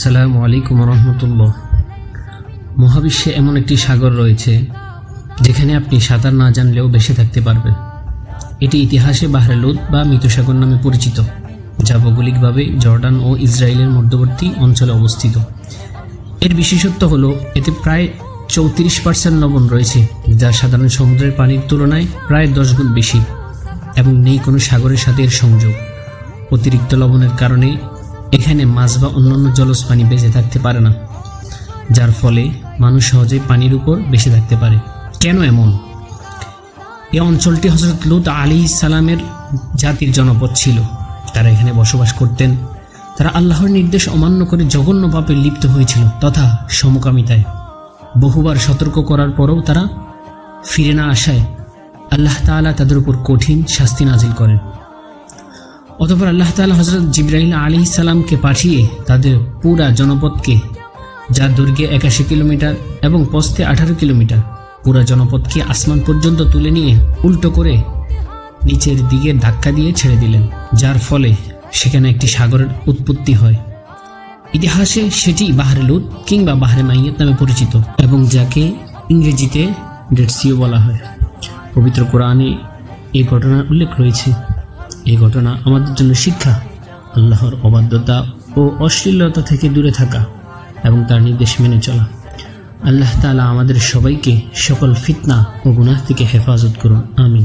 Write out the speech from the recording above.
আসসালামু আলাইকুম রহমতুল্লাহ। মহাবিশ্বে এমন একটি সাগর রয়েছে যেখানে আপনি সাঁতার না জানলেও ভেসে থাকতে পারবেন। এটি ইতিহাসে বাহরে লুত বা মৃত সাগর নামে পরিচিত, যা ভৌগোলিকভাবে জর্ডান ও ইসরায়েলের মধ্যবর্তী অঞ্চলে অবস্থিত। এর বিশেষত্ব হল এতে প্রায় 34% লবণ রয়েছে, যা সাধারণ সমুদ্রের পানির তুলনায় প্রায় 10 গুণ বেশি, এবং নেই কোনো সাগরের সাথে এর সংযোগ। অতিরিক্ত লবণের কারণে এখানে মাছ বা অন্যান্য জলজ প্রাণী বেঁচে থাকতে পারে না, যার ফলে মানুষ সহজেই পানির উপর বেঁচে থাকতে পারে। কেন এমন? এই অঞ্চলটি হযরত লূত আলাইহিস সালামের জাতির জনপদ ছিল। তারা এখানে বসবাস করতেন। তারা আল্লাহর নির্দেশ অমান্য করে জঘন্য পাপে লিপ্ত হয়েছিল তথা সমকামিতায়। বহুবার সতর্ক করার পরেও তারা ফিরে না আসায় আল্লাহ তাআলা তাদের উপর কঠিন শাস্তি নাজিল করেন। অতঃপর আল্লাহ তাআলা হযরত জিবরাইল আলাইহিস সালামকে পাঠিয়ে তাদের পুরা জনপদকে, যার দৈর্ঘ্যে 81 কিলোমিটার এবং প্রস্থে 18 কিলোমিটার, পুরা জনপদকে আসমান পর্যন্ত তুলে নিয়ে উল্টো করে নিচের দিকে ধাক্কা দিয়ে ছেড়ে দিলেন, যার ফলে সেখানে একটি সাগরের উৎপত্তি হয়। ইতিহাসে সেটি বাহরে লুত কিংবা বাহরে মাইয়াত নামে পরিচিত, এবং যাকে ইংরেজিতে ডেড সিও বলা হয়। পবিত্র কোরআনে এই ঘটনার উল্লেখ রয়েছে। এই ঘটনা আমাদের জন্য শিক্ষা, আল্লাহর অবাধ্যতা ও অশ্লীলতা থেকে দূরে থাকা এবং তার নির্দেশ মেনে চলা। আল্লাহ তাআলা আমাদের সবাইকে সকল ফিতনা ও গুনাহ থেকে হেফাজত করুন, আমিন।